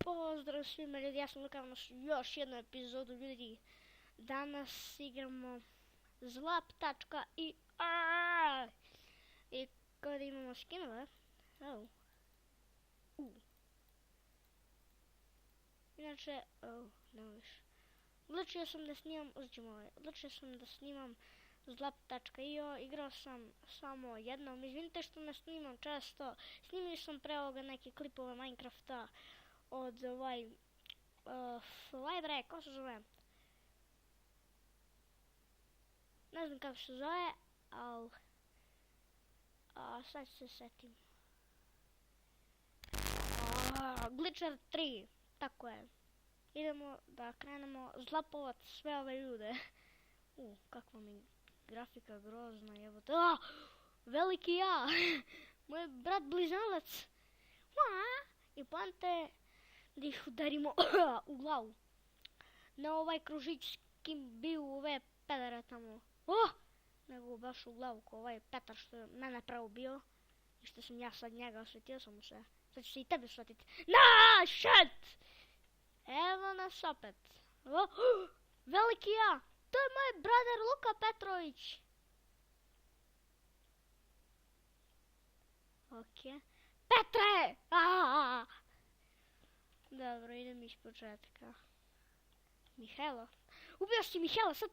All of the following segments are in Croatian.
Pozdrav svima ljudi, ja sam Luka, još jednu epizodu ljudi. Danas igramo zlap.io i kao da imamo skinove. Inače, ne više. Odlučio sam da snimam zlap.io, igrao sam samo jednom, izvinite što ne snimam često. Snimio sam pre ovoga neke klipove Minecrafta od ko se zove? Ne znam kako se zove, ali sad se setim. Glitcher 3, tako je. Idemo da krenemo zlapovat sve ove ljude. Kakva mi grafika grozna, jebote. Veliki ja, moj brat blizanac. I poante da ih udarimo u glavu. Ne ovaj kružić s kim bio ove pedere tamo. Nego baš u glavu ko ovaj Petar što je mene preubio. I što sam ja sad njega osvetio sam mu se. Sad ću se i tebi osvetiti. Shit! Evo nas opet. Veliki ja! To je moj brother Luka Petrović. Ok. Petre! Dobro, idem iz početka. Mihajlo. Ubio si Mihajlo, sad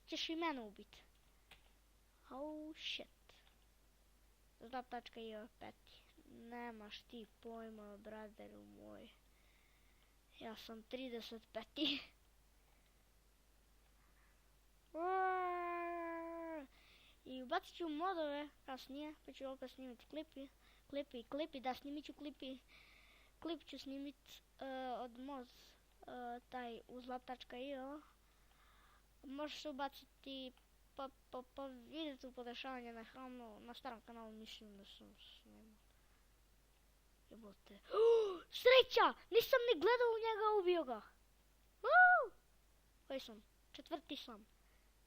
ćeš i mene ubit. Oh shit. Zlap.io peti. Nemaš ti pojma, braderu moj. Ja sam 35. I ubacit ću modove kasnije, pa ću opet snimiti klipi, da snimit ću klip ću snimit od mod taj u zlap.io. Možeš se ubaciti pa vidjeti u podešavanje na Hromu, na starom kanalu mislim da sam snimao. Jebote. Sreća! Nisam ni gledao u njega, ubio ga. Koji sam? Četvrti sam.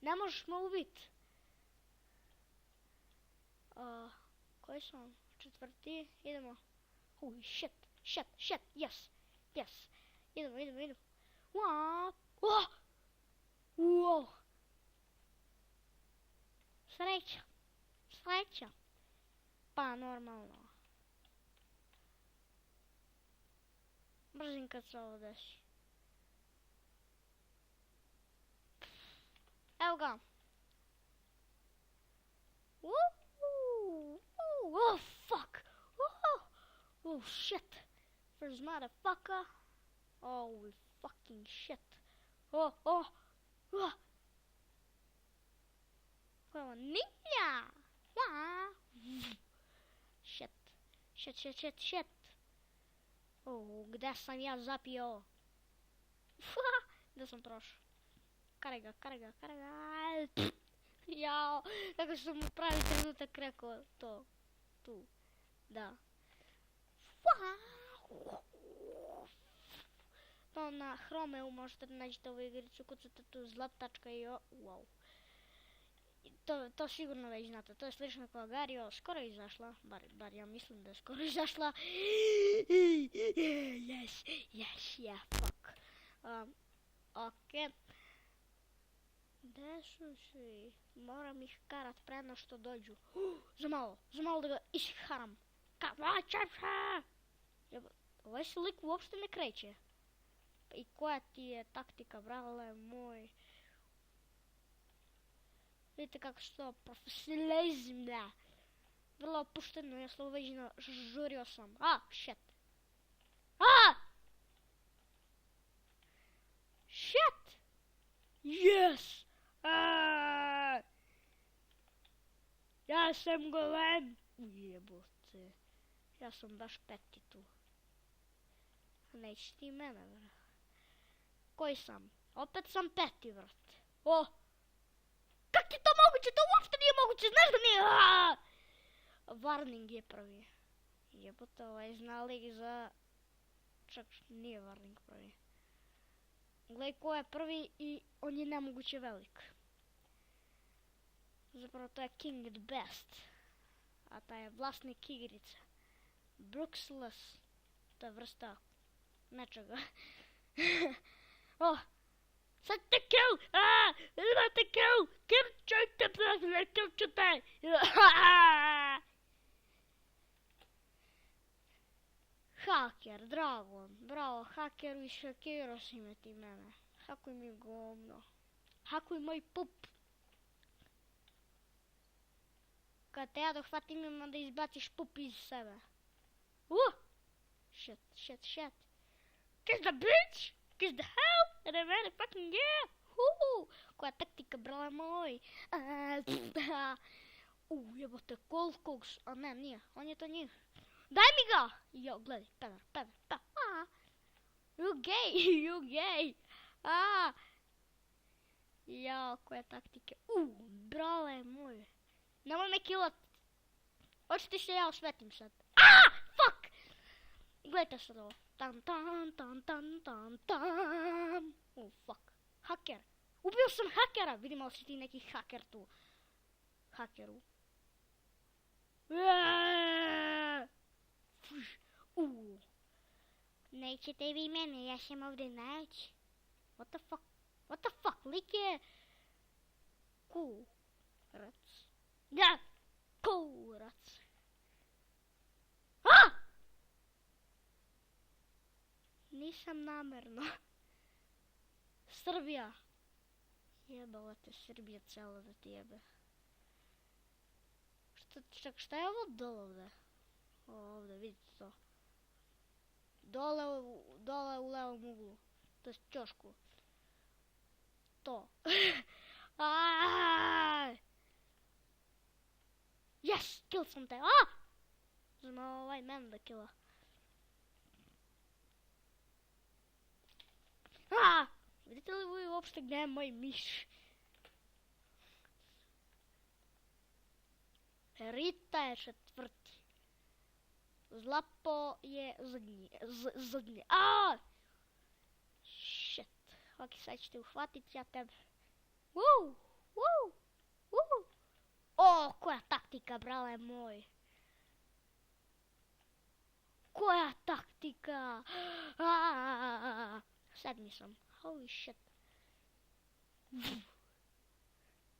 Ne možeš me ubit. Koji sam? Četvrti. Idemo. Shit. Yes. Idemo. Wow. Sreća. Pa normalno. Mrzim kad se ovo desi. Evo ga. Oh fuck. Oh shit. First motherfucker. Oh fucking shit. Oh. Ninja. Shit. Gde sam ja zapio? Gde sam prošao? Karega. Jao, tako što sam u pravi trenutak rekao to. Tu. Da. To na Chromeu možete naći ovu igricu, kucate tu zlap.io. Wow. To sigurno već znate, to je slično kao Gario, skoro je izašla, bar ja mislim da je skoro izašla. Yes, fuck. Ok. Gde su svi? Moram ih karat prema što dođu. Za malo da ga isharam. Ovaj se lik uopšte ne kreće. I koja ti je taktika, brale moj? Vidite kako se to profesionalizam da. Vrlo opušteno, ja sloveđeno žurio sam. Shit. Shit! Yes! Ja sam golem. Ujebote. Ja sam baš peti tu. Nećeš ti mene, vrat. Koji sam? Opet sam peti, vrat. Kak je to moguće? To uopšte nije moguće, znaš da nije? Warning je prvi. Jebote, ovaj zna lik za... Čak nije Warning prvi. Gledaj ko je prvi i on je nemoguće velik. Zapravo to je King the Best. A taj je vlasnik igrice. Bruxelles. To je vrsta nečega. Sad te kill! Imate kill! Kirčajte, ne kirčajte! Haker, Dragon, bravo, hakeru i šakirao si me ti mene. Hakuj mi govno. Hakuj moj pup. Kad te ja dohvatim ima da izbaciš pup iz sebe. Shit. Kiss the bitch! Kiss the hell! And I made it fucking yeah! Koja taktika, brale moj! Jebote, Kolkogs, a ne, nije, on je to njih. Daj mi ga! Jo, gledaj, pedar. You gay! Jao, koje taktike. Brale moj. Nemoj me killat. Hoću ti se ja osvetim sad. Fuck! Gledajte sad ovo. Tan. Fuck. Haker. Ubio sam hakera. Vidim li si ti neki haker tu. Hakeru. Nećete vi mene, ja sam ovdje naći. What the fuck, lik je... Kurac. Da, kurac. Nisam namerno. Srbija. Jebala te Srbija celo da ti jebe. Šta je ovo dole ovdje? Ovdje, vidite to. Dole u levom uglu. To je ćošku. To. Yes, kill sam te. Znao ovaj men da killa. Vidite li vi uopšte gdje je moj miš? Rita je četvrti. Zlapo je zadnji. Shit. Ok, sad ću te uhvatit, ja tebe. Koja taktika, brale moj. Koja taktika. Sedmi sam. Holy shit.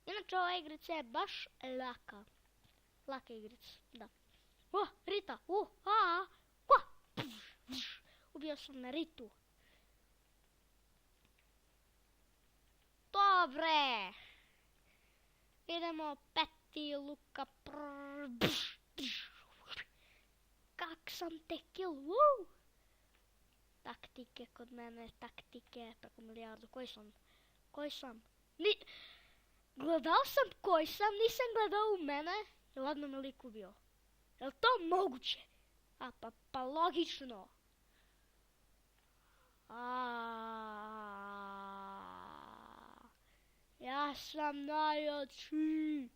Inače ova igrica je baš laka. Laka igrica, da. Rita. Ubio sam na Ritu. Dobre. Idemo peti Luka. Kak sam te kill. Taktike kod mene, taktike preko milijardu. Koji sam? Gledao sam koji sam, nisam gledao u mene. I ladno me lik ubio. Je li to moguće? Pa logično. Ja sam najjači.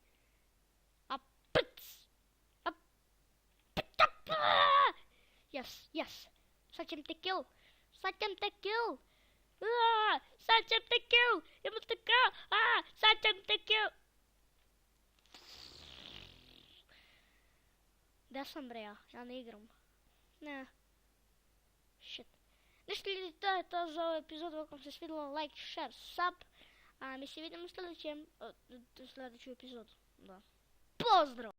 Yes. Sad ćem te kill. Sad ćem te kill. Da sam bre ja ne igram. Ne. Shit. Ništa ljudi, to je to za ovu epizodu. Ako vam se svidjelo, like, share, sub. A mi se vidimo u sljedećem epizodu. Da. Pozdrav!